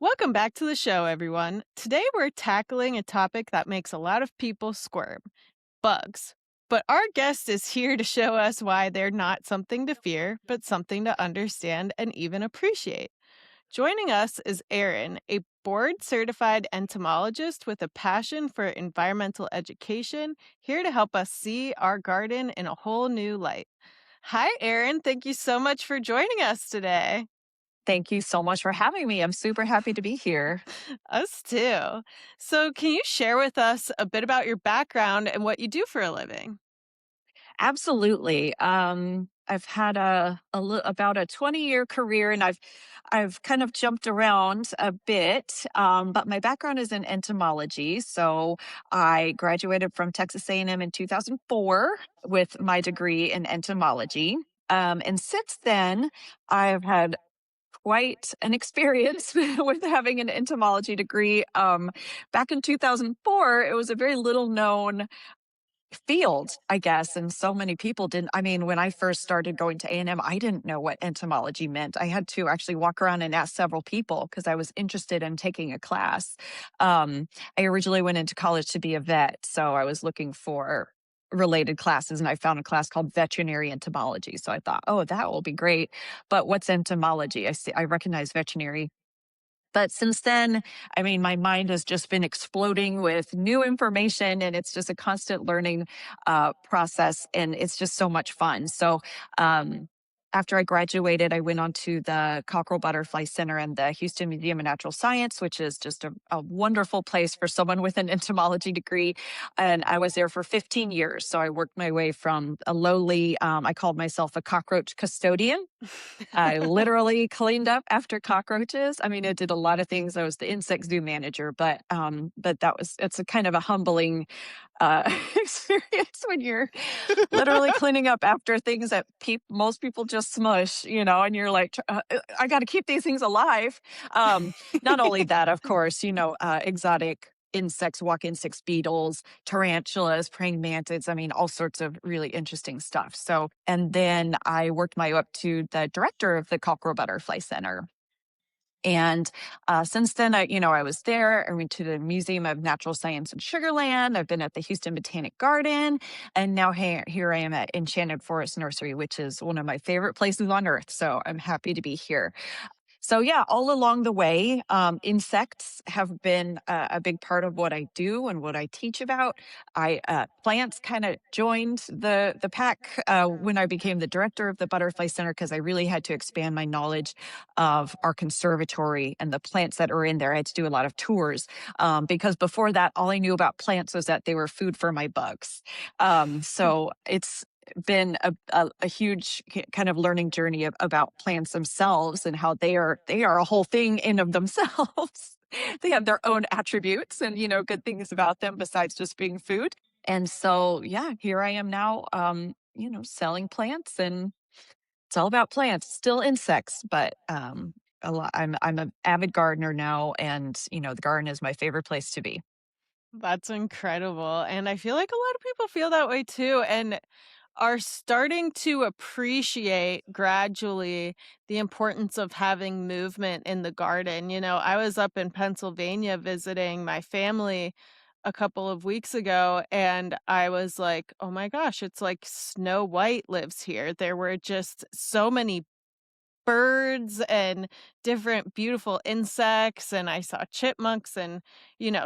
Welcome back to the show, everyone. Today we're tackling a topic that makes a lot of people squirm bugs. But our guest is here to show us why they're not something to fear, but something to understand and even appreciate. Joining us is Erin, a board certified entomologist with a passion for environmental education, here to help us see our garden in a whole new light. Hi, Erin. Thank you so much for joining us today. Thank you so much for having me. I'm super happy to be here. Us too. So, can you share with us a bit about your background and what you do for a living? Absolutely. I've had about a 20-year career, and I've kind of jumped around a bit. But my background is in entomology. So I graduated from Texas A&M in 2004 with my degree in entomology. And since then, I've had quite an experience with having an entomology degree. Back in 2004, it was a very little known field, I guess, and so many people didn't. I mean, when I first started going to A&M, I didn't know what entomology meant. I had to actually walk around and ask several people because I was interested in taking a class. Um, I originally went into college to be a vet, so I was looking for related classes, and I found a class called veterinary entomology. So I thought, oh, that will be great. But what's entomology? I recognize veterinary, but since then, I mean, my mind has just been exploding with new information, and it's just a constant learning process, and it's just so much fun. So, um, after I graduated, I went on to the Cockrell Butterfly Center and the Houston Museum of Natural Science, which is just a wonderful place for someone with an entomology degree. And I was there for 15 years. So I worked my way from a lowly, I called myself a cockroach custodian. I literally cleaned up after cockroaches. I mean, I did a lot of things. I was the insect zoo manager, but it's a kind of a humbling experience when you're literally cleaning up after things that most people just smush, and you're like, I got to keep these things alive. Not only that, of course, exotic insects, walk insects, beetles, tarantulas, praying mantids. I mean, all sorts of really interesting stuff. So, and then I worked my way up to the director of the Cockrell Butterfly Center. And since then, I was there. I went to the Museum of Natural Science in Sugar Land. I've been at the Houston Botanic Garden, and now here I am at Enchanted Forest Nursery, which is one of my favorite places on earth. So I'm happy to be here. So yeah, all along the way, insects have been a big part of what I do and what I teach about. I Plants kind of joined the pack when I became the director of the Butterfly Center because I really had to expand my knowledge of our conservatory and the plants that are in there. I had to do a lot of tours because before that, all I knew about plants was that they were food for my bugs. So it's been a huge kind of learning journey about plants themselves and how they are a whole thing in of themselves. They have their own attributes and good things about them besides just being food. And so yeah, here I am now, selling plants, and it's all about plants, still insects, but a lot. I'm an avid gardener now, and the garden is my favorite place to be. That's incredible. And I feel like a lot of people feel that way too, and are starting to appreciate gradually the importance of having movement in the garden. I was up in Pennsylvania visiting my family a couple of weeks ago, and I was like, oh my gosh, it's like Snow White lives here. There were just so many birds and different beautiful insects, and I saw chipmunks and,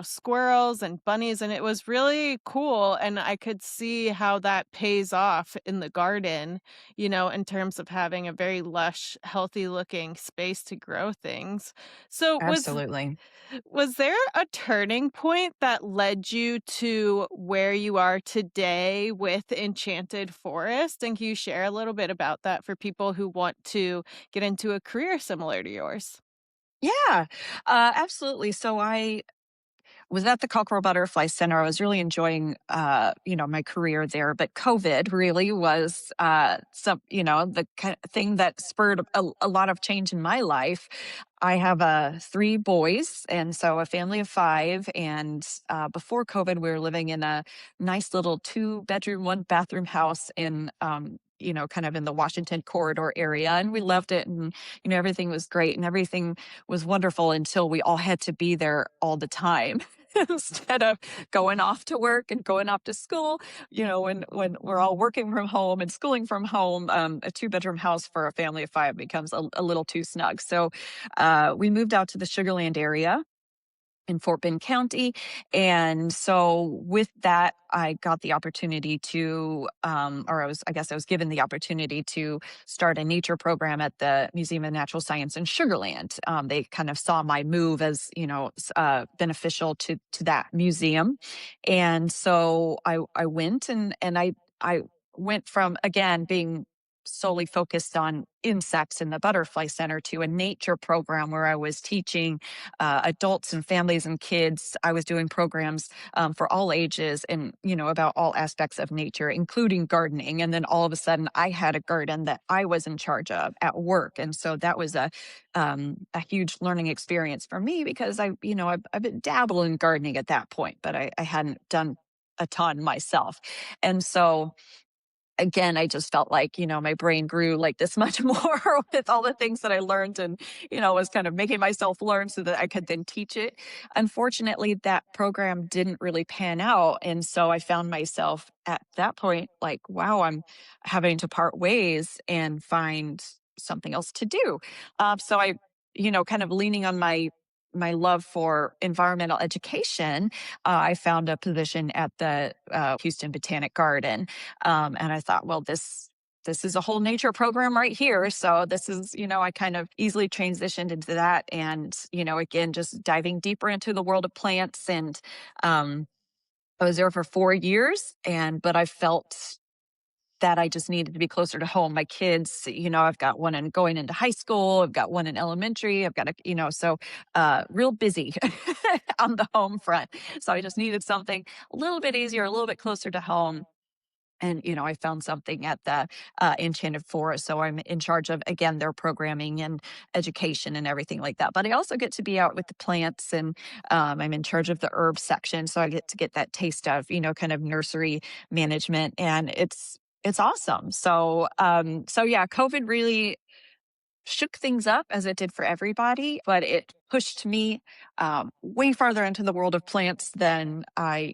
squirrels and bunnies, and it was really cool, and I could see how that pays off in the garden, in terms of having a very lush, healthy looking space to grow things. So Absolutely. was there a turning point that led you to where you are today with Enchanted Forest? And can you share a little bit about that for people who want to get into a career similar to yours? Yeah, absolutely. So I was at the Cockrell Butterfly Center. I was really enjoying, my career there, but COVID really was, the kind of thing that spurred a lot of change in my life. I have three boys, and so a family of five. And before COVID, we were living in a nice little two-bedroom, one-bathroom house in kind of in the Washington corridor area, and we loved it, and everything was great and everything was wonderful until we all had to be there all the time. Instead of going off to work and going off to school, when we're all working from home and schooling from home, a two-bedroom house for a family of five becomes a little too snug. So we moved out to the Sugarland area in Fort Bend County. And so with that, I got the opportunity to, I guess I was given the opportunity to start a nature program at the Museum of Natural Science in Sugarland. They kind of saw my move as, beneficial to that museum. And so I went and I went from, again, being solely focused on insects in the butterfly center to a nature program where I was teaching adults and families and kids. I was doing programs for all ages and, about all aspects of nature, including gardening. And then all of a sudden I had a garden that I was in charge of at work. And so that was a huge learning experience for me because I've been dabbling in gardening at that point, but I hadn't done a ton myself. And so again, I just felt like, my brain grew like this much more with all the things that I learned and, was kind of making myself learn so that I could then teach it. Unfortunately, that program didn't really pan out. And so I found myself at that point like, wow, I'm having to part ways and find something else to do. So I, kind of leaning on my love for environmental education, I found a position at the Houston Botanic Garden, and I thought, well, this is a whole nature program right here. So this is, I kind of easily transitioned into that, and again, just diving deeper into the world of plants. And I was there for 4 years, but I felt that I just needed to be closer to home. My kids, I've got one in going into high school. I've got one in elementary. I've got so real busy on the home front. So I just needed something a little bit easier, a little bit closer to home. And, I found something at the Enchanted Forest. So I'm in charge of, again, their programming and education and everything like that. But I also get to be out with the plants and I'm in charge of the herb section. So I get to get that taste of, kind of nursery management. And it's awesome. So yeah, COVID really shook things up as it did for everybody, but it pushed me way farther into the world of plants than my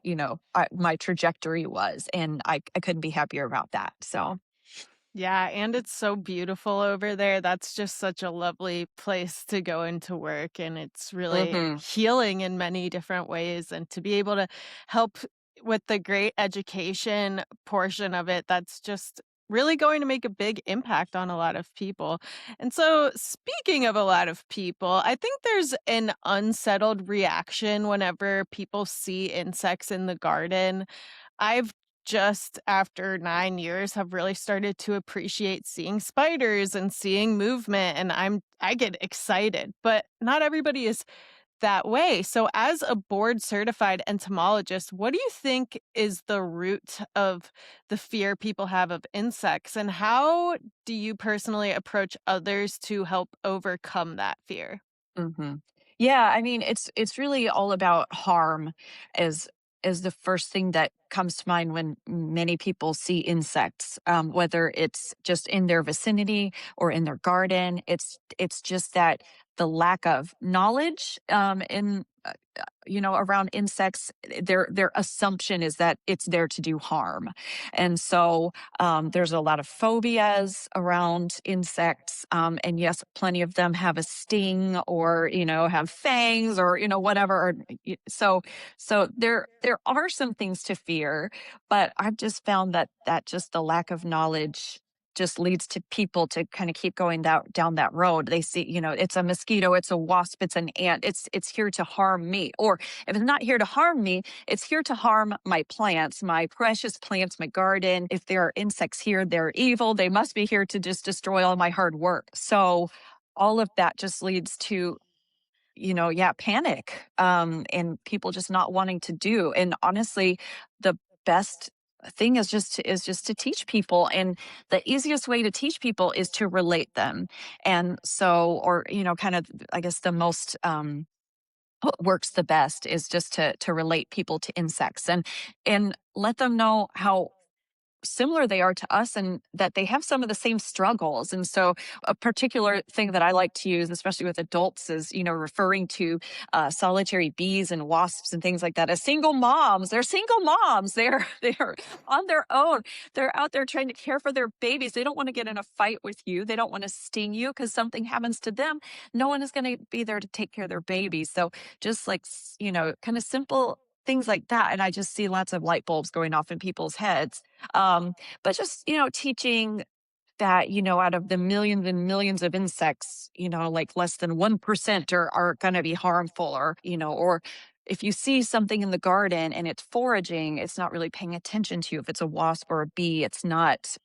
trajectory was. And I couldn't be happier about that. So, Yeah, and it's so beautiful over there. That's just such a lovely place to go into work, and it's really mhm. healing in many different ways. And to be able to help with the great education portion of it, that's just really going to make a big impact on a lot of people. And so, speaking of a lot of people, I think there's an unsettled reaction whenever people see insects in the garden. I've just after 9 years have really started to appreciate seeing spiders and seeing movement, and I get excited, but not everybody is that way. So as a board certified entomologist, what do you think is the root of the fear people have of insects, and how do you personally approach others to help overcome that fear? Mhm. Yeah, I mean, it's really all about harm as the first thing that comes to mind when many people see insects, whether it's just in their vicinity or in their garden. It's just that the lack of knowledge in around insects, their assumption is that it's there to do harm. And so there's a lot of phobias around insects. And yes, plenty of them have a sting or, have fangs or, whatever. So there are some things to fear, but I've just found that just the lack of knowledge just leads to people to kind of keep going down that road. They see, it's a mosquito, it's a wasp, it's an ant, it's here to harm me. Or if it's not here to harm me, it's here to harm my plants, my precious plants, my garden. If there are insects here, they're evil. They must be here to just destroy all my hard work. So all of that just leads to yeah, panic, and people just not wanting to do. And honestly, the best thing is just to teach people. And the easiest way to teach people is to relate them. And so, or, kind of, I guess the most, what works the best is just to relate people to insects and let them know how similar they are to us, and that they have some of the same struggles. And so a particular thing that I like to use, especially with adults, is, referring to solitary bees and wasps and things like that as single moms. They're single moms. They're on their own. They're out there trying to care for their babies. They don't want to get in a fight with you. They don't want to sting you because something happens to them. No one is going to be there to take care of their babies. So just like, kind of simple things like that. And I just see lots of light bulbs going off in people's heads. But just, teaching that, out of the millions and millions of insects, like less than 1% are going to be harmful, or if you see something in the garden and it's foraging, it's not really paying attention to you. If it's a wasp or a bee, it's not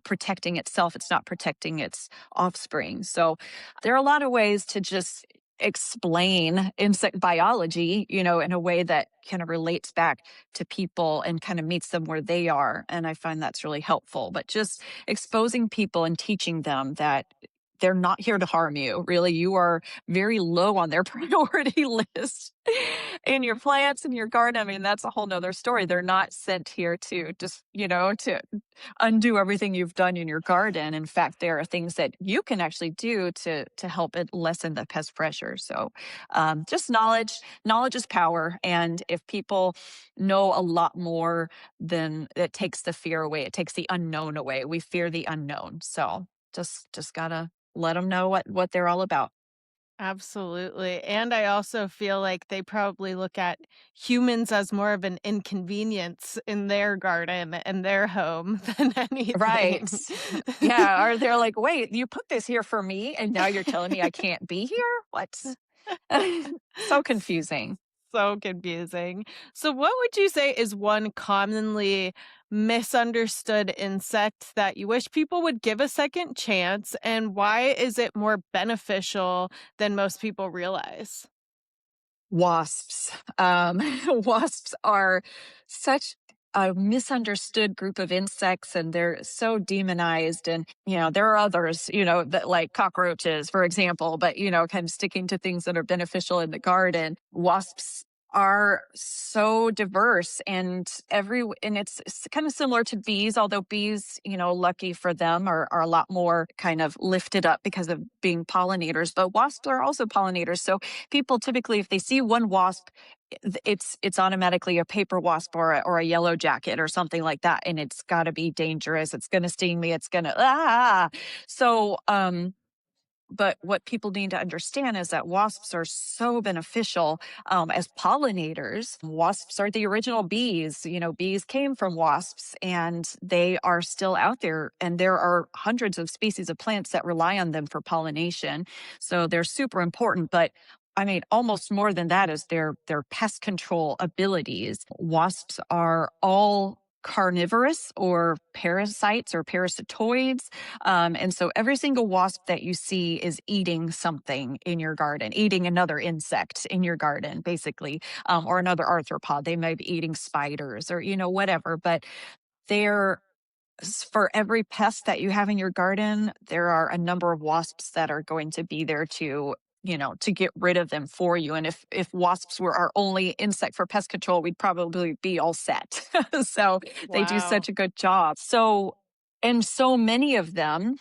protecting itself. It's not protecting its offspring. So there are a lot of ways to just explain insect biology, in a way that kind of relates back to people and kind of meets them where they are. And I find that's really helpful. But just exposing people and teaching them that they're not here to harm you. Really, you are very low on their priority list. And your plants and your garden, I mean, that's a whole nother story. They're not sent here to just, to undo everything you've done in your garden. In fact, there are things that you can actually do to help it lessen the pest pressure. So just knowledge is power. And if people know a lot more, then it takes the fear away. It takes the unknown away. We fear the unknown. So just gotta let them know what they're all about. Absolutely. And I also feel like they probably look at humans as more of an inconvenience in their garden and their home than Right. anything. Yeah. Or they're like, wait, you put this here for me and now you're telling me I can't be here? What? So confusing. So confusing. So, what would you say is one commonly misunderstood insect that you wish people would give a second chance, and why is it more beneficial than most people realize? Wasps. Wasps are such a misunderstood group of insects, and they're so demonized. And, there are others, that like cockroaches, for example, but, kind of sticking to things that are beneficial in the garden. Wasps are so diverse, and it's kind of similar to bees, although bees, lucky for them, are a lot more kind of lifted up because of being pollinators, but wasps are also pollinators. So people typically, if they see one wasp, it's automatically a paper wasp or a yellow jacket or something like that, and it's got to be dangerous. It's going to sting me. It's going to so but what people need to understand is that wasps are so beneficial as pollinators. Wasps are the original bees. Bees came from wasps, and they are still out there. And there are hundreds of species of plants that rely on them for pollination. So they're super important. But I mean, almost more than that is their pest control abilities. Wasps are all carnivorous or parasites or parasitoids. And so every single wasp that you see is eating something in your garden, eating another insect in your garden, basically, or another arthropod. They might be eating spiders or, whatever, but they're for every pest that you have in your garden, there are a number of wasps that are going to be there to get rid of them for you. And if wasps were our only insect for pest control, we'd probably be all set. So they do Wow. such a good job. So many of them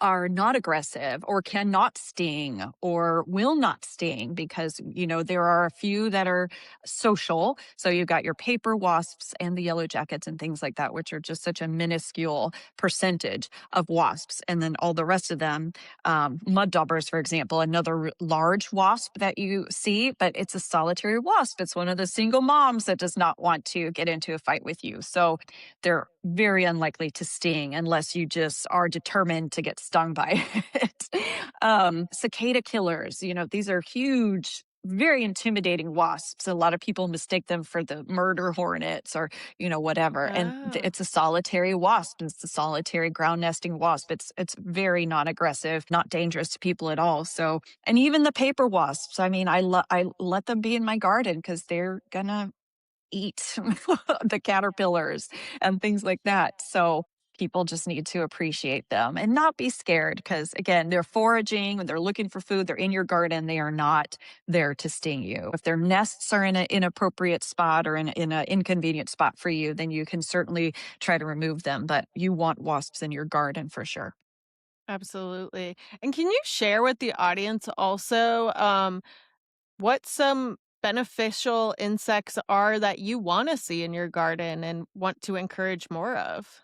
are not aggressive or cannot sting or will not sting because, there are a few that are social. So you've got your paper wasps and the yellow jackets and things like that, which are just such a minuscule percentage of wasps. And then all the rest of them, mud daubers, for example, another large wasp that you see, but it's a solitary wasp. It's one of the single moms that does not want to get into a fight with you. So they're very unlikely to sting unless you just are determined to get stung by it. Cicada killers, these are huge, very intimidating wasps. A lot of people mistake them for the murder hornets or, whatever. And Oh. it's a solitary wasp. It's a solitary ground nesting wasp. It's very non-aggressive, not dangerous to people at all. So, and even the paper wasps, I mean, I let them be in my garden because they're gonna eat the caterpillars and things like that. So People just need to appreciate them and not be scared because, again, they're foraging, they're looking for food, they're in your garden, they are not there to sting you. If their nests are in an inappropriate spot or in an inconvenient spot for you, then you can certainly try to remove them. But you want wasps in your garden for sure. Absolutely. And can you share with the audience also what some beneficial insects are that you want to see in your garden and want to encourage more of?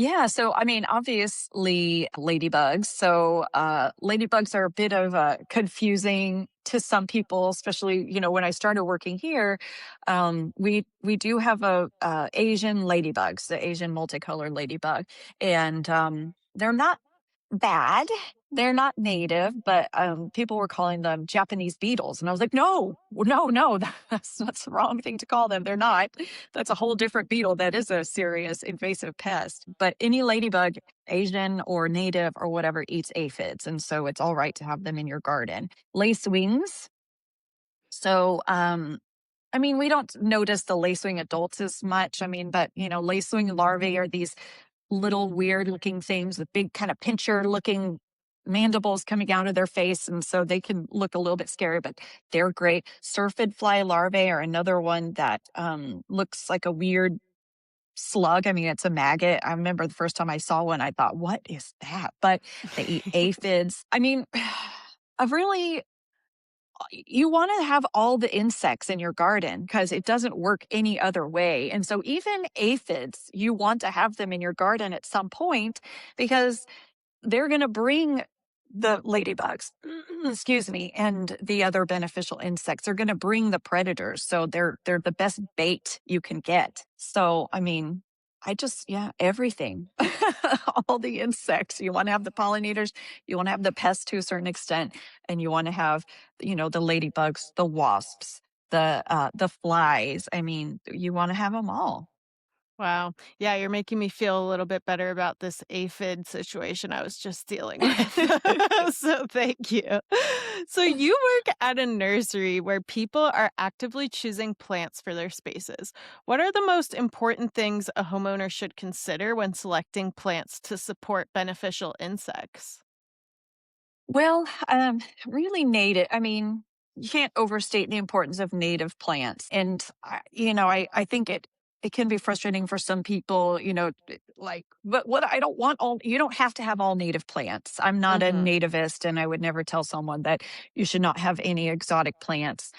Yeah, so I mean, obviously, ladybugs. So, ladybugs are a bit of confusing to some people, especially when I started working here. We do have a Asian ladybugs, the Asian multicolored ladybug, and they're not bad. They're not native, but people were calling them Japanese beetles, and I was like, no, no, no, that's the wrong thing to call them. They're not. That's a whole different beetle. That is a serious invasive pest. But any ladybug, Asian or native or whatever, eats aphids. And so it's all right to have them in your garden. Lace wings. So, I mean, we don't notice the lacewing adults as much. I mean, but, lacewing larvae are these little weird looking things with big kind of pincher looking mandibles coming out of their face. And so they can look a little bit scary, but they're great. Syrphid fly larvae are another one that looks like a weird slug. I mean, it's a maggot. I remember the first time I saw one, I thought, what is that? But they eat aphids. I mean, I've really you want to have all the insects in your garden because it doesn't work any other way. And so even aphids, you want to have them in your garden at some point because they're going to bring the ladybugs, excuse me, and the other beneficial insects are going to bring the predators. So they're the best bait you can get. So I mean, yeah, everything. All the insects. You want to have the pollinators, you want to have the pests to a certain extent, and you want to have, the ladybugs, the wasps, the flies. I mean, you want to have them all. Wow. Yeah, you're making me feel a little bit better about this aphid situation I was just dealing with. So thank you. So you work at a nursery where people are actively choosing plants for their spaces. What are the most important things a homeowner should consider when selecting plants to support beneficial insects? Well, really native. I mean, you can't overstate the importance of native plants. And I think it can be frustrating for some people, like, but what I don't want all you don't have to have all native plants. I'm not a Mhm. nativist, and I would never tell someone that you should not have any exotic plants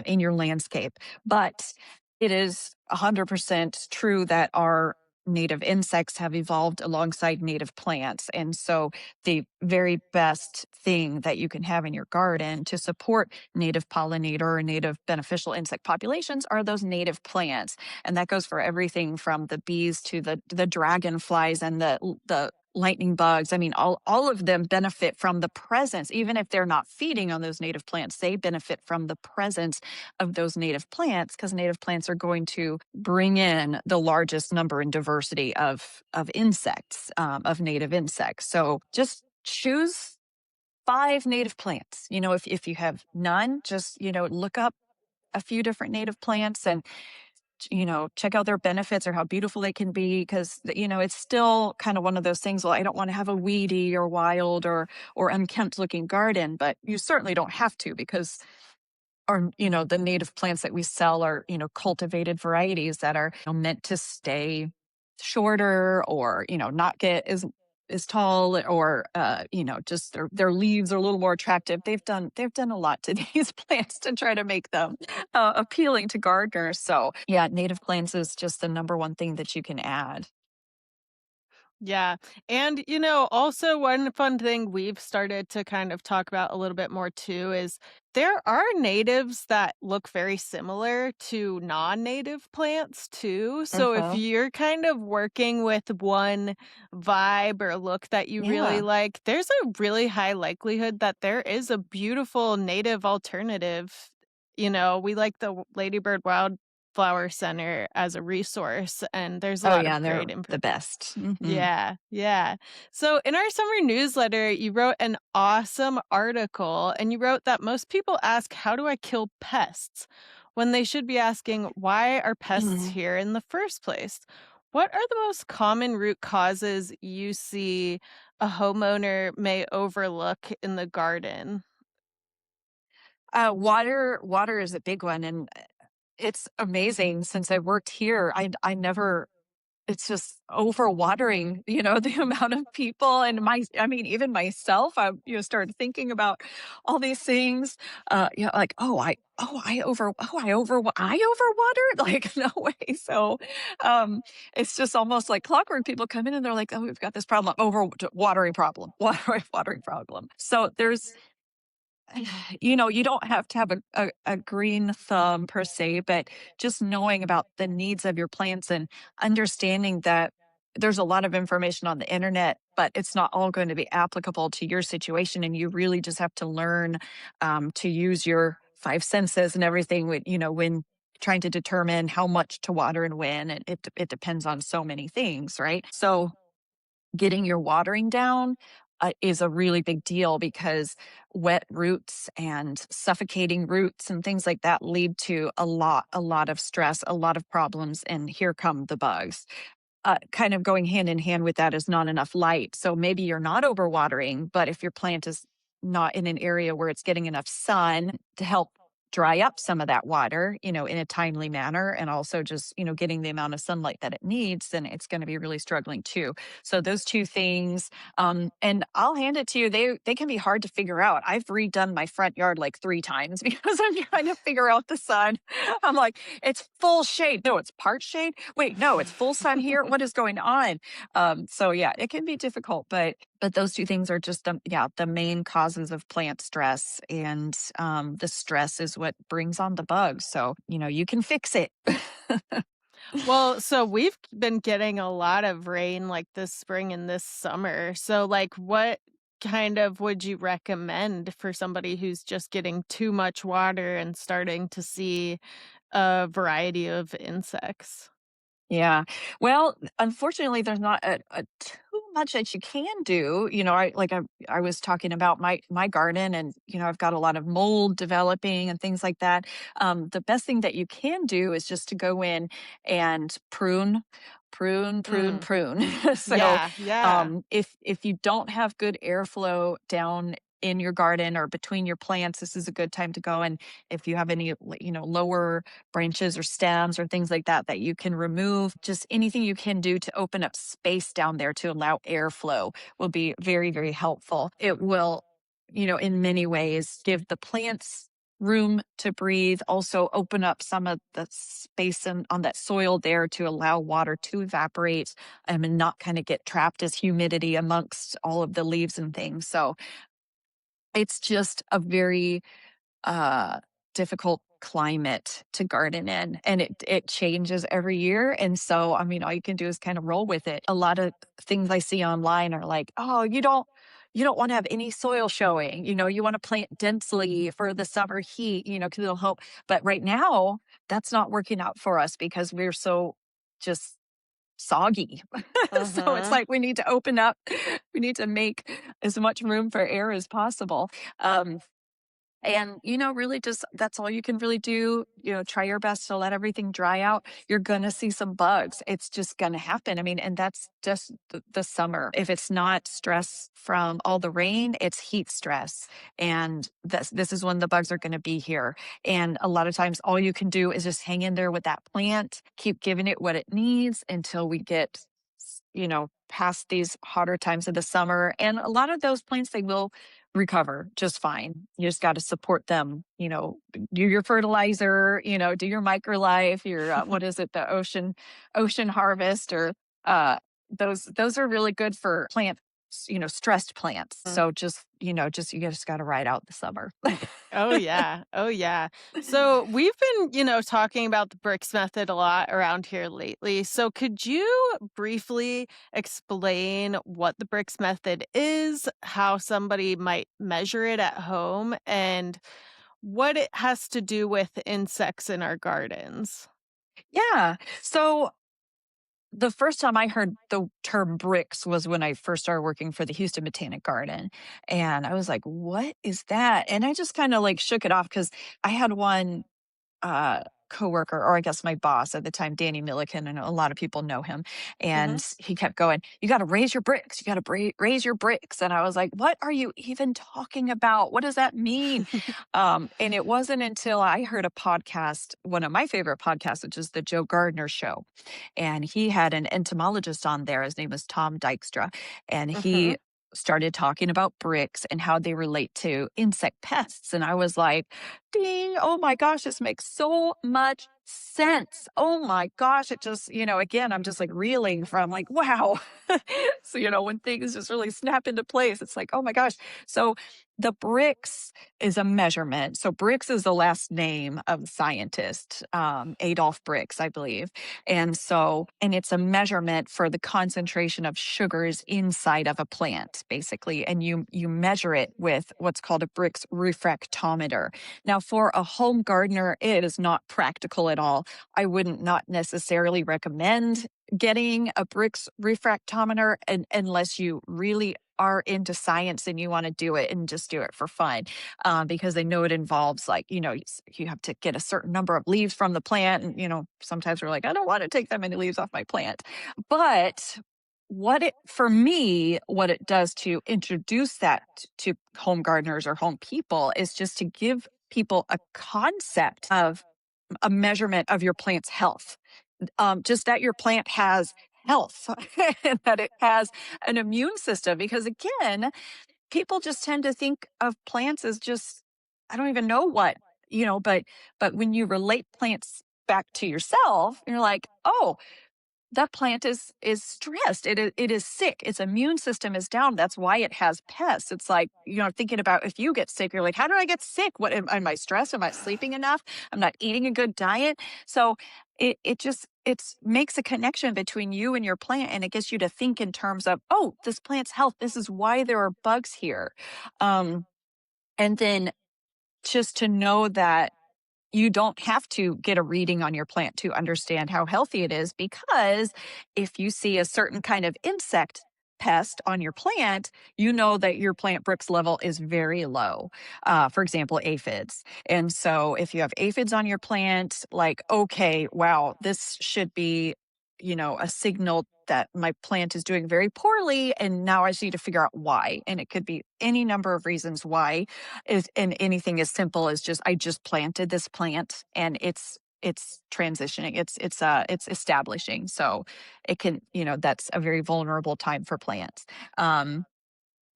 in your landscape. But it is 100% true that our native insects have evolved alongside native plants. And so the very best thing that you can have in your garden to support native pollinator or native beneficial insect populations are those native plants. And that goes for everything from the bees to the dragonflies and the lightning bugs. I mean, all of them benefit from the presence, even if they're not feeding on those native plants, they benefit from the presence of those native plants because native plants are going to bring in the largest number and diversity of insects, of native insects. So just choose 5 native plants. If you have none, just, look up a few different native plants and, check out their benefits or how beautiful they can be. Because it's still kind of one of those things, well, I don't want to have a weedy or wild or unkempt looking garden, but you certainly don't have to because the native plants that we sell are, cultivated varieties that are meant to stay shorter or, not get as tall or, just their leaves are a little more attractive. They've done a lot to these plants to try to make them appealing to gardeners. So yeah, native plants is just the number one thing that you can add. Yeah. And, also one fun thing we've started to kind of talk about a little bit more too is there are natives that look very similar to non native plants too. So if Uh-huh. you're kind of working with one vibe or look that you really Yeah. like, there's a really high likelihood that there is a beautiful native alternative. We like the Ladybird Wildflower Center as a resource, and there's a Oh lot yeah, of they're great the info. best. Hmm. Yeah, yeah. So in our summer newsletter, you wrote an awesome article and you wrote that most people ask, how do I kill pests? When they should be asking, why are pests here in the first place? What are the most common root causes you see a homeowner may overlook in the garden? Water is a big one, and it's amazing since I've worked here. I never it's just overwatering, the amount of people and I mean, even myself, started thinking about all these things, like, I overwatered? Like, no way. So, um, it's just almost like clockwork. People come in and they're like, "Oh, we've got this problem, over watering problem, watering problem." So there's you don't have to have a green thumb per se, but just knowing about the needs of your plants and understanding that there's a lot of information on the internet, but it's not all going to be applicable to your situation. And you really just have to learn to use your five senses and everything when trying to determine how much to water and when. And it depends on so many things, right? So getting your watering down is a really big deal because wet roots and suffocating roots and things like that lead to a lot of stress, a lot of problems, and here come the bugs. Kind of going hand in hand with that is not enough light. So maybe you're not overwatering, but if your plant is not in an area where it's getting enough sun to help dry up some of that water, in a timely manner, and also just, getting the amount of sunlight that it needs, then it's going to be really struggling too. So those two things, and I'll hand it to you, they can be hard to figure out. I've redone my front yard like 3 times because I'm trying to figure out the sun. I'm like, it's full shade. No, it's part shade. Wait, no, it's full sun here. What is going on? So yeah, it can be difficult, but those two things are just the main causes of plant stress, and the stress is what brings on the bugs. So you can fix it. Well, so we've been getting a lot of rain like this spring and this summer. So, like, what kind of would you recommend for somebody who's just getting too much water and starting to see a variety of insects? Yeah. Well, unfortunately, there's not a too much that you can do. I was talking about my garden, and I've got a lot of mold developing and things like that. The best thing that you can do is just to go in and prune, prune, prune, Mm. prune. So, Yeah, yeah. if you don't have good airflow down in your garden or between your plants, this is a good time to go. And if you have any, lower branches or stems or things like that that you can remove. Just anything you can do to open up space down there to allow airflow will be very, very helpful. It will, in many ways, give the plants room to breathe, also open up some of the space on that soil there to allow water to evaporate, and not kind of get trapped as humidity amongst all of the leaves and things. So it's just a very uh, difficult climate to garden in, and it changes every year. And so, I mean, all you can do is kind of roll with it. A lot of things I see online are like, "Oh, you don't want to have any soil showing. You want to plant densely for the summer heat. Because it'll help." But right now, that's not working out for us because we're so just soggy. So it's Uh-huh. like we need to open up. We need to make as much room for air as possible. And, really just that's all you can really do. Try your best to let everything dry out. You're going to see some bugs. It's just going to happen. I mean, and that's just the summer. If it's not stress from all the rain, it's heat stress. And this is when the bugs are going to be here. And a lot of times, all you can do is just hang in there with that plant, keep giving it what it needs until we get, past these hotter times of the summer. And a lot of those plants, they will recover just fine. You just got to support them, do your fertilizer, do your microlife, your what is it, the ocean harvest, or those are really good for plants, stressed plants. So just you just got to ride out the summer. Oh, yeah. Oh, yeah. So we've been, talking about the bricks method a lot around here lately. So could you briefly explain what the bricks method is, how somebody might measure it at home, and what it has to do with insects in our gardens? Yeah. So the first time I heard the term bricks was when I first started working for the Houston Botanic Garden. And I was like, what is that? And I just kind of like shook it off because I had one coworker, or I guess my boss at the time, Danny Milliken, and a lot of people know him. Mhm. And he kept going, "You got to raise your bricks. You got to raise your bricks." And I was like, "What are you even talking about? What does that mean?" And it wasn't until I heard a podcast, one of my favorite podcasts, which is the Joe Gardner Show. And he had an entomologist on there. His name was Tom Dykstra. And he Mhm. started talking about bricks and how they relate to insect pests. And I was like, ding, oh my gosh, this makes so much sense. Oh my gosh. It just, again, I'm just like reeling from like, wow. So, when things just really snap into place, it's like, oh my gosh. So the bricks is a measurement. So Bricks is the last name of the scientist, Adolf Bricks, I believe. And it's a measurement for the concentration of sugars inside of a plant, basically. And you measure it with what's called a Brix refractometer. Now, for a home gardener, it is not practical at all. I wouldn't not necessarily recommend getting a Brix refractometer unless you really are into science and you want to do it and just do it for fun, because they know it involves like you have to get a certain number of leaves from the plant, and sometimes we're like, I don't want to take that many leaves off my plant. But what it does to introduce that to home gardeners or home people is just to give people a concept of a measurement of your plant's health, just that your plant has health and that it has an immune system. Because again, people just tend to think of plants as just, I don't even know what, but when you relate plants back to yourself, you're like, oh, that plant is stressed. It is sick. Its immune system is down. That's why it has pests. It's like, thinking about if you get sick, you're like, how did I get sick? What am I stressed? Am I sleeping enough? I'm not eating a good diet. So it makes a connection between you and your plant, and it gets you to think in terms of, oh, this plant's health. This is why there are bugs here. And then just to know that you don't have to get a reading on your plant to understand how healthy it is, because if you see a certain kind of insect pest on your plant, you know that your plant Brix level is very low. For example, aphids. And so if you have aphids on your plant, like, okay, wow, this should be, a signal that my plant is doing very poorly. And now I just need to figure out why. And it could be any number of reasons why, is and anything as simple as just I just planted this plant and it's transitioning, it's establishing. So it can, that's a very vulnerable time for plants. um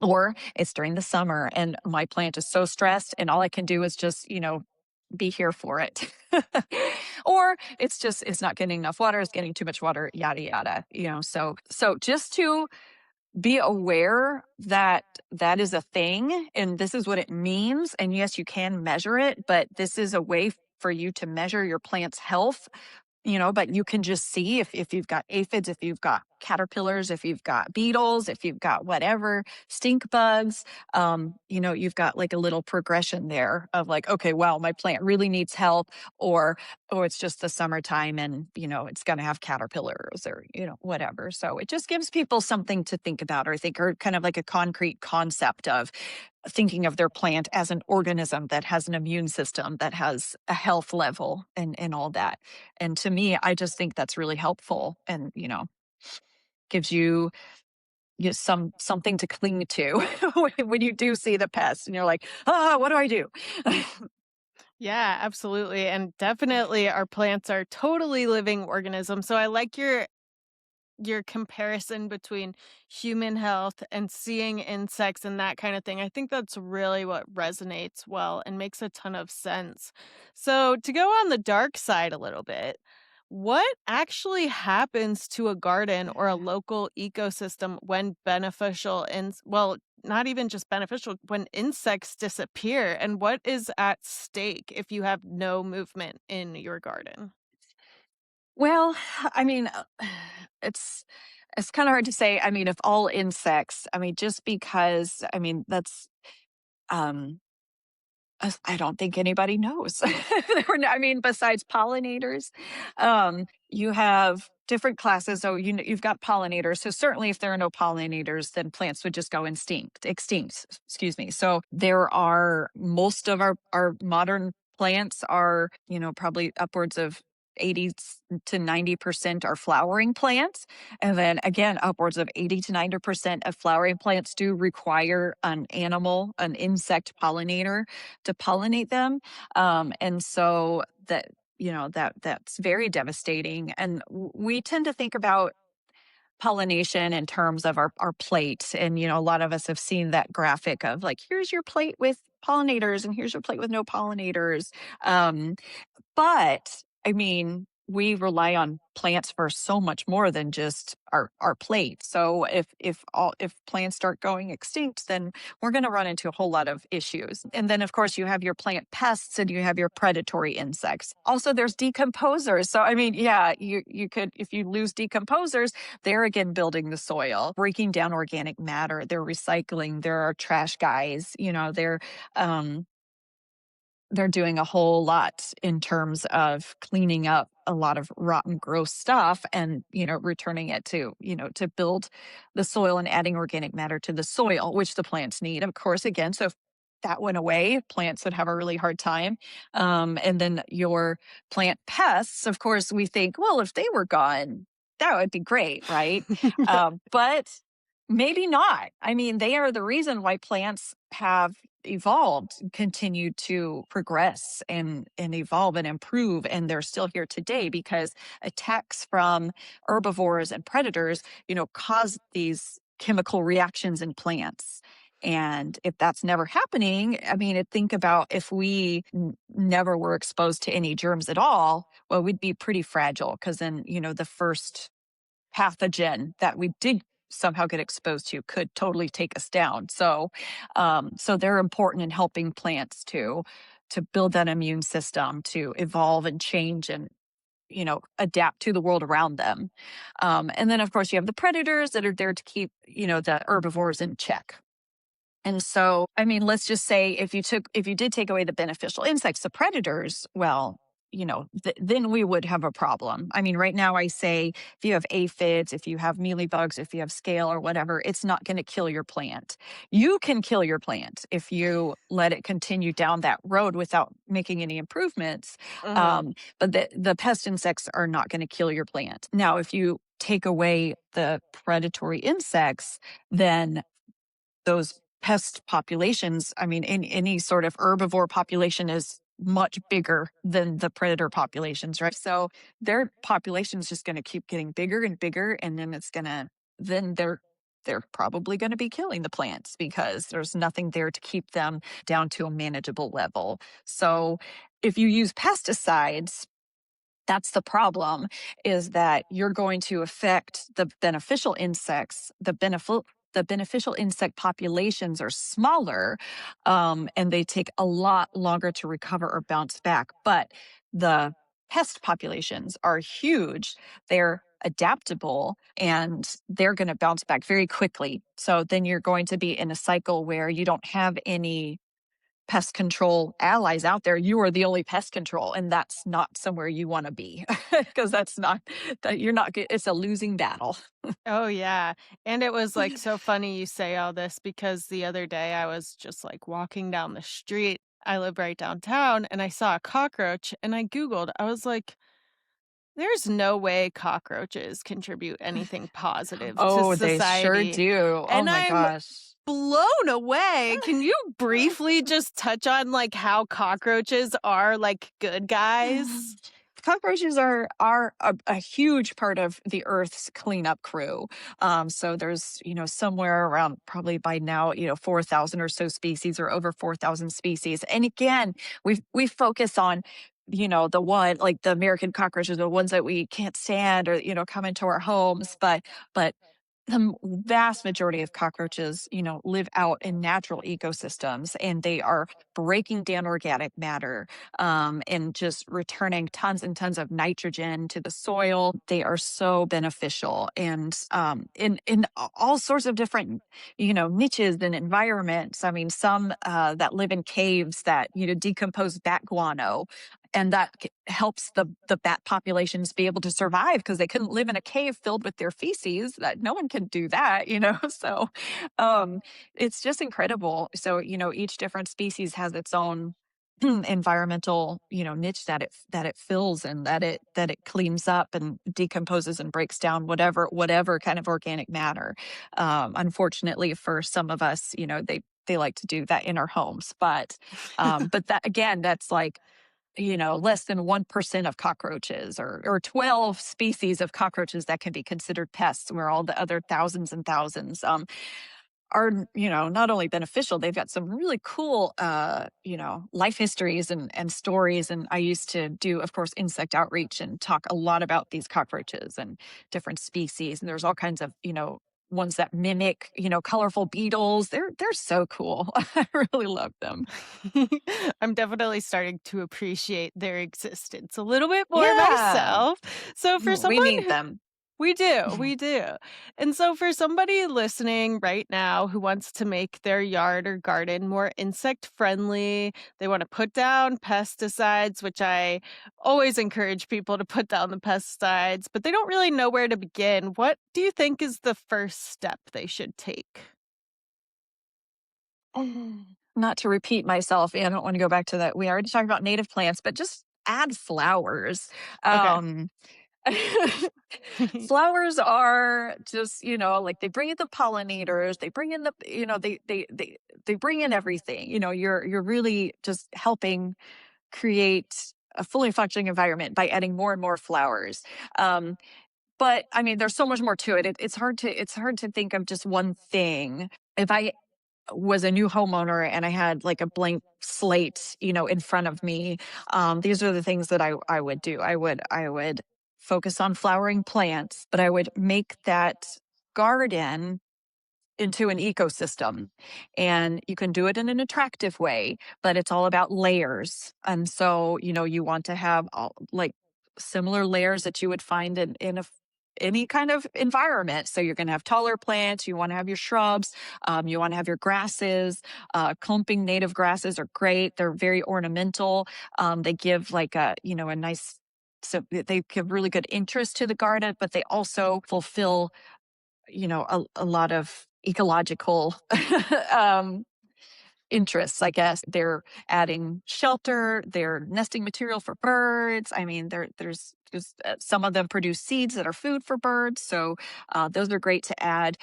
or it's during the summer and my plant is so stressed and all I can do is just, be here for it. Or it's not getting enough water, it's getting too much water, yada yada, so just to be aware that that is a thing and this is what it means. And yes, you can measure it, but this is a way for you to measure your plant's health. But you can just see if you've got aphids, if you've got caterpillars, if you've got beetles, if you've got whatever, stink bugs, you've got like a little progression there of like, okay, wow, my plant really needs help, or it's just the summertime and, it's going to have caterpillars or, whatever. So it just gives people something to think about, or think, or kind of like a concrete concept of thinking of their plant as an organism that has an immune system, that has a health level and all that. And to me, I just think that's really helpful and, gives you, something to cling to when you do see the pest and you're like, what do I do? Yeah, absolutely. And definitely our plants are totally living organisms. So I like your comparison between human health and seeing insects and that kind of thing. I think that's really what resonates well and makes a ton of sense. So, to go on the dark side a little bit, what actually happens to a garden or a local ecosystem when not even just beneficial, when insects disappear, and what is at stake if you have no movement in your garden? Well, I mean, it's it's kind of hard to say. I mean, if all insects, I mean, just because, I mean, that's um I don't think anybody knows. I mean, besides pollinators, you have different classes. So you've got pollinators. So certainly, if there are no pollinators, then plants would just go extinct. Excuse me. So there are most of our modern Plants are, probably upwards of 80 to 90% are flowering plants. And then again, upwards of 80 to 90% of flowering plants do require an animal, an insect pollinator to pollinate them. And so that's very devastating. And we tend to think about pollination in terms of our plate. And, a lot of us have seen that graphic of like, here's your plate with pollinators and here's your plate with no pollinators. Um, but I mean, we rely on plants for so much more than just our plate. So if plants start going extinct, then we're going to run into a whole lot of issues. And then of course you have your plant pests and you have your predatory insects. Also there's decomposers. So I mean, yeah, you could, if you lose decomposers, they're again building the soil, breaking down organic matter, they're recycling, there are trash guys, um they're doing a whole lot in terms of cleaning up a lot of rotten, gross stuff and, returning it to build the soil and adding organic matter to the soil, which the plants need, of course, again. So if that went away, plants would have a really hard time. And then your plant pests, of course, we think, well, if they were gone, that would be great, right? Yeah. But maybe not. I mean, they are the reason why plants have evolved, continued to progress and evolve and improve, and they're still here today because attacks from herbivores and predators, cause these chemical reactions in plants. And if that's never happening, I mean, think about if we never were exposed to any germs at all, well, we'd be pretty fragile because then, the first pathogen that we did somehow get exposed to could totally take us down. So they're important in helping plants to build that immune system, to evolve and change and adapt to the world around them. And then of course you have the predators that are there to keep the herbivores in check. And so, I mean, let's just say if you did take away the beneficial insects, the predators, well, then we would have a problem. I mean, right now I say if you have aphids, if you have mealybugs, if you have scale or whatever, it's not going to kill your plant. You can kill your plant if you let it continue down that road without making any improvements. Mhm. But the pest insects are not going to kill your plant. Now, if you take away the predatory insects, then those pest populations, I mean, in any sort of herbivore population is much bigger than the predator populations, right? So their population is just going to keep getting bigger and bigger, and then then they're probably going to be killing the plants because there's nothing there to keep them down to a manageable level. So if you use pesticides, that's the problem, is that you're going to affect the beneficial insects. The beneficial insect populations are smaller, and they take a lot longer to recover or bounce back. But the pest populations are huge. They're adaptable and they're going to bounce back very quickly. So then you're going to be in a cycle where you don't have any pest control allies out there. You are the only pest control, and that's not somewhere you want to be because that's not that you're not it's a losing battle. Oh, yeah, and it was, like, so funny you say all this because the other day I was just, like, walking down the street. I live right downtown, and I saw a cockroach, and I Googled. I was like, "There's no way cockroaches contribute anything positive to Oh, they sure society," do. Oh and my I'm gosh. blown away. Can you briefly just touch on, like, how cockroaches are, like, good guys? Cockroaches are a huge part of the Earth's cleanup crew. So there's somewhere around probably by now 4,000 or so species, or over 4,000 species. And again, we focus on the one like the American cockroaches, the ones that we can't stand or come into our homes, but the vast majority of cockroaches, live out in natural ecosystems, and they are breaking down organic matter, and just returning tons and tons of nitrogen to the soil. They are so beneficial, and in all sorts of different, niches and environments. I mean, some that live in caves that decompose bat guano, and that helps the bat populations be able to survive because they couldn't live in a cave filled with their feces. That no one can do that, So, um, it's just incredible. So, each different species has its own. environmental, niche that it fills, and that it cleans up and decomposes and breaks down whatever kind of organic matter. Unfortunately for some of us, they like to do that in our homes, but that again, that's like, less than 1% of cockroaches, or 12 species of cockroaches that can be considered pests, where all the other thousands and thousands are, not only beneficial, they've got some really cool, life histories and stories. And I used to do, of course, insect outreach and talk a lot about these cockroaches and different species. And there's all kinds of, ones that mimic, colorful beetles. They're so cool. I really love them. I'm definitely starting to appreciate their existence a little bit more Yeah. myself. So for We someone need who them. we do. And so for somebody listening right now who wants to make their yard or garden more insect friendly, they want to put down pesticides, which I always encourage people to put down the pesticides, but they don't really know where to begin. What do you think is the first step they should take? Not to repeat myself, I don't want to go back to that. We already talked about native plants, but just add flowers. Okay. Um, Flowers are just, like they bring in the pollinators, they bring in they bring in everything. You're really just helping create a fully functioning environment by adding more and more flowers. Um, but I mean, there's so much more to it. It's hard to think of just one thing. If I was a new homeowner and I had like a blank slate, in front of me, these are the things that I would do. I would focus on flowering plants, but I would make that garden into an ecosystem. And you can do it in an attractive way, but it's all about layers. And so, you want to have like similar layers that you would find in any kind of environment. So you're going to have taller plants, you want to have your shrubs, you want to have your grasses. Clumping native grasses are great. They're very ornamental. They give like a nice, so they give really good interest to the garden, but they also fulfill, a lot of ecological um, interests, I guess. They're adding shelter, they're nesting material for birds. I mean, there's just some of them produce seeds that are food for birds. So those are great to add.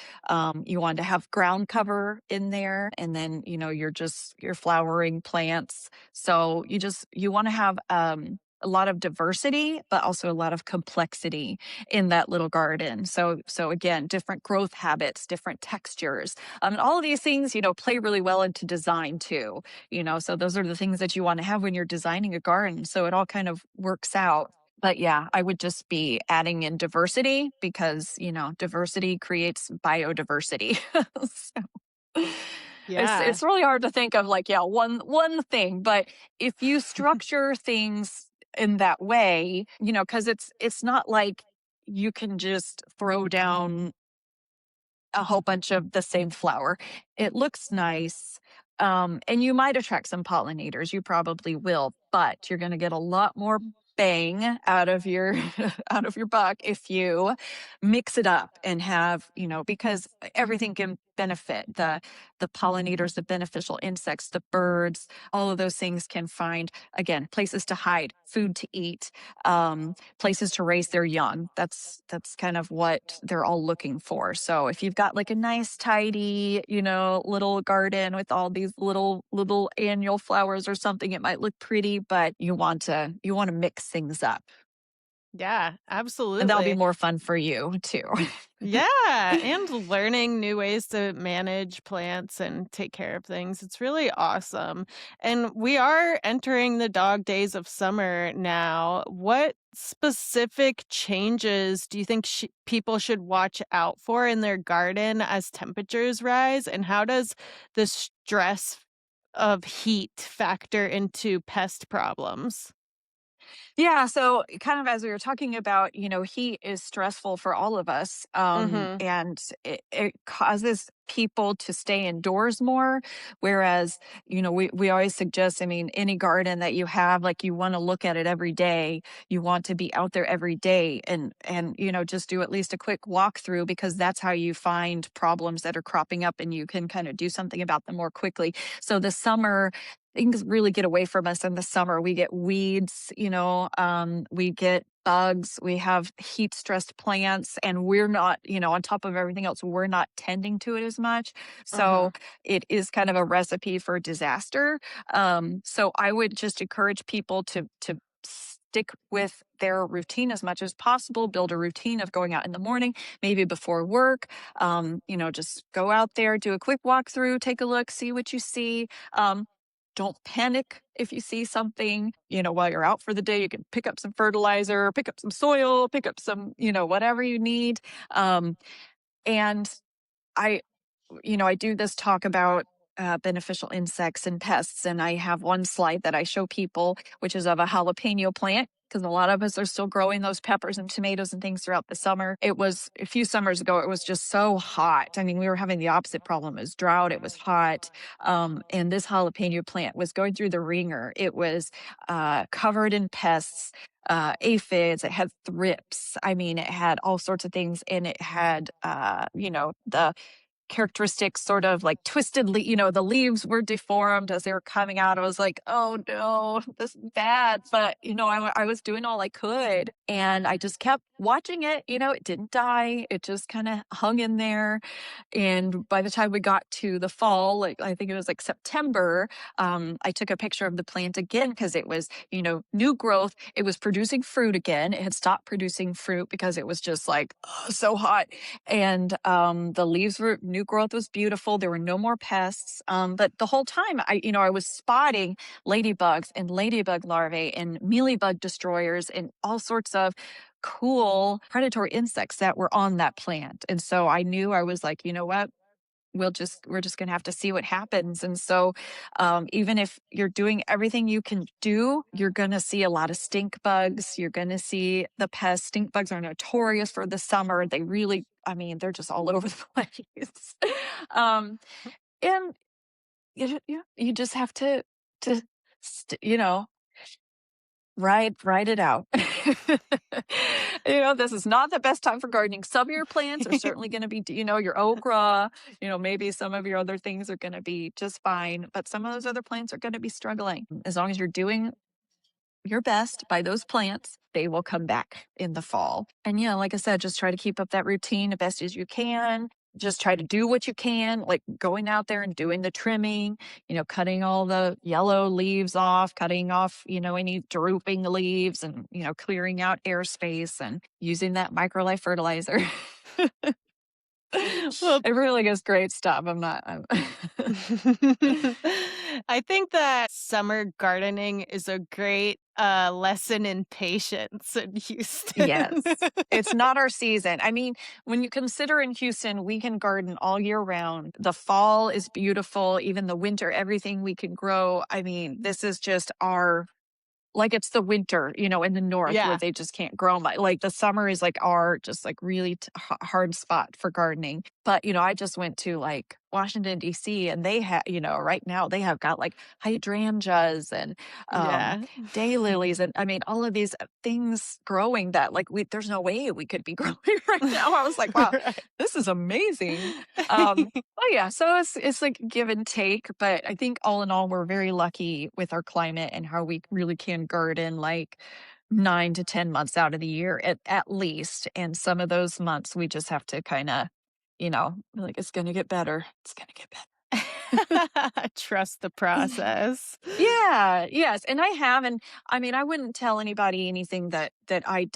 You want to have ground cover in there, and then, you're flowering plants. So you want to have a lot of diversity, but also a lot of complexity in that little garden. So again, different growth habits, different textures, and all of these things, play really well into design too. So those are the things that you want to have when you're designing a garden. So it all kind of works out. But yeah, I would just be adding in diversity, because, diversity creates biodiversity. So Yeah. it's really hard to think of like, yeah, one thing. But if you structure things in that way, because it's not like you can just throw down a whole bunch of the same flower. It looks nice. And you might attract some pollinators. You probably will, but you're going to get a lot more bang out of your out of your buck if you mix it up and have, because everything can benefit. The pollinators, the beneficial insects, the birds, all of those things can find, again, places to hide, food to eat, places to raise their young. That's kind of what they're all looking for. So if you've got like a nice, tidy, little garden with all these little annual flowers or something, it might look pretty, but you want to mix things up, Yeah, and that'll be absolutely. more fun for you too. Yeah, and learning new ways to manage plants and take care of things. It's really awesome. And we are entering the dog days of summer now. What specific changes do you think people should watch out for in their garden as temperatures rise? And how does the stress of heat factor into pest problems? Yeah, so kind of as we were talking about, heat is stressful for all of us, Mhm. and it causes people to stay indoors more. Whereas, we always suggest, I mean, any garden that you have, like, you want to look at it every day. You want to be out there every day, and just do at least a quick walkthrough, because that's how you find problems that are cropping up, and you can kind of do something about them more quickly. So the summer things really get away from us in the summer. We get weeds, we get bugs, we have heat stressed plants, and we're not, on top of everything else, we're not tending to it as much. So Mhm. it is kind of a recipe for disaster. So I would just encourage people to stick with their routine as much as possible, build a routine of going out in the morning, maybe before work. Just go out there, do a quick walkthrough, take a look, see what you see. Don't panic if you see something, while you're out for the day. You can pick up some fertilizer, pick up some soil, pick up some, whatever you need. Um, and I I do this talk about beneficial insects and pests, and I have one slide that I show people, which is of a jalapeno plant. Because a lot of us are still growing those peppers and tomatoes and things throughout the summer. It was a few summers ago, it was just so hot. I mean, we were having the opposite problem. It was drought, it was hot. And this jalapeno plant was going through the ringer. It was covered in pests, aphids, it had thrips. I mean, it had all sorts of things, and it had, the characteristic sort of like twisted, the leaves were deformed as they were coming out. I was like, oh no, this is bad. But, I was doing all I could, and I just kept watching it. It didn't die. It just kind of hung in there. And by the time we got to the fall, like I think it was like September, I took a picture of the plant again because it was, new growth. It was producing fruit again. It had stopped producing fruit because it was just like, so hot. And the leaves were new growth was beautiful. There were no more pests. But the whole time I was spotting ladybugs and ladybug larvae and mealybug destroyers and all sorts of cool predatory insects that were on that plant. And so I knew, I was like, you know what? We're just gonna have to see what happens. And so even if you're doing everything you can do, you're gonna see a lot of stink bugs. You're gonna see the pests. Stink bugs are notorious for the summer. They really, I mean, they're just all over the place. um, and you just have to ride it out. This is not the best time for gardening. Some of your plants are certainly going to be, your okra, maybe some of your other things are going to be just fine, but some of those other plants are going to be struggling. As long as you're doing your best by those plants, they will come back in the fall. And yeah, like I said, just try to keep up that routine the best as you can. Just try to do what you can, like going out there and doing the trimming, cutting all the yellow leaves off, cutting off, any drooping leaves, and, clearing out airspace and using that microlife fertilizer. Well, It really is great stuff. I'm I think that summer gardening is a great, lesson in patience in Houston. Yes. It's not our season. I mean, when you consider in Houston, we can garden all year round. The fall is beautiful, even the winter, everything we can grow. I mean, this is just our like, it's the winter, in the north where Yeah, they just can't grow 'em. Like, the summer is, like, our just, like, really hard spot for gardening. But, I just went to, like, Washington, DC, and they have, right now, they have got, like, hydrangeas and, um, yeah. daylilies, and, I mean, all of these, things growing that, like, there's no way we could be growing right now. I was like, "Wow, Right. this is amazing." Oh, yeah, so it's, like, give and take, but I think all in all, we're very lucky with our climate and how we really can garden, like, 9 to 10 months out of the year at least, and some of those months, we just have to kinda, be like, "It's gonna get better. It's gonna get better." Trust the process. Yeah, yes, and I have, and I mean, I wouldn't tell anybody anything that I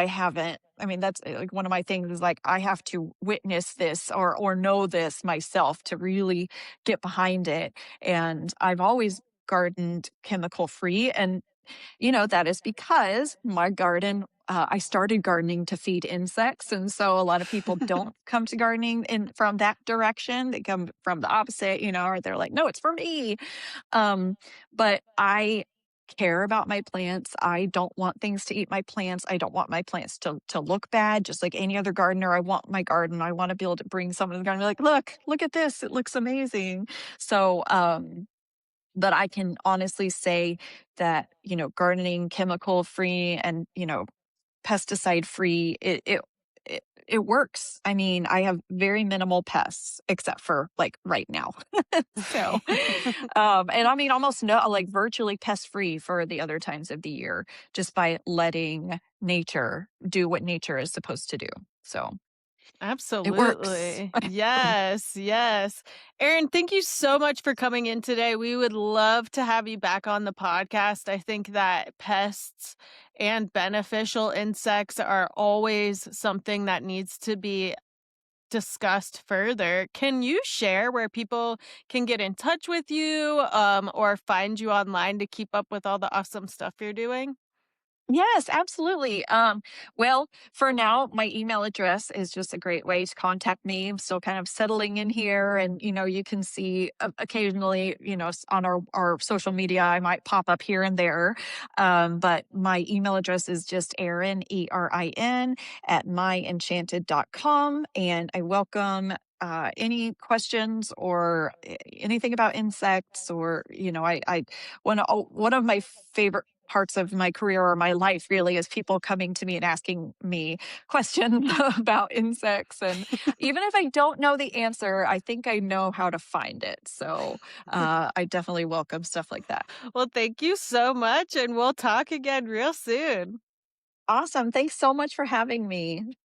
haven't. I mean, that's like one of my things is like I have to witness this or know this myself to really get behind it. And I've always gardened chemical free, and that is because my garden. I started gardening to feed insects, and so a lot of people don't come to gardening in from that direction. They come from the opposite, or they're like, "No, it's for me." Um, but I care about my plants. I don't want things to eat my plants. I don't want my plants to look bad, just like any other gardener. I want my garden. I want to be able to bring someone to the garden and be like, look at this. It looks amazing. So, but I can honestly say that, gardening chemical free and, pesticide free, it works. I mean, I have very minimal pests except for like right now. So, and I mean, almost no, like virtually pest free for the other times of the year, just by letting nature do what nature is supposed to do. So it works. Absolutely. Yes, yes. Erin, thank you so much for coming in today. We would love to have you back on the podcast. I think that pests and beneficial insects are always something that needs to be discussed further. Can you share where people can get in touch with you or find you online to keep up with all the awesome stuff you're doing? Yes, absolutely. Well, for now, my email address is just a great way to contact me. I'm still kind of settling in here, and you can see occasionally, on our social media, I might pop up here and there. But my email address is just Erin, Erin, at myenchanted.com, and I welcome any questions or anything about insects, or one of my favorite parts of my career or my life really is people coming to me and asking me questions about insects. And even if I don't know the answer, I think I know how to find it. So I definitely welcome stuff like that. Well, thank you so much, and we'll talk again real soon. Awesome. Thanks so much for having me.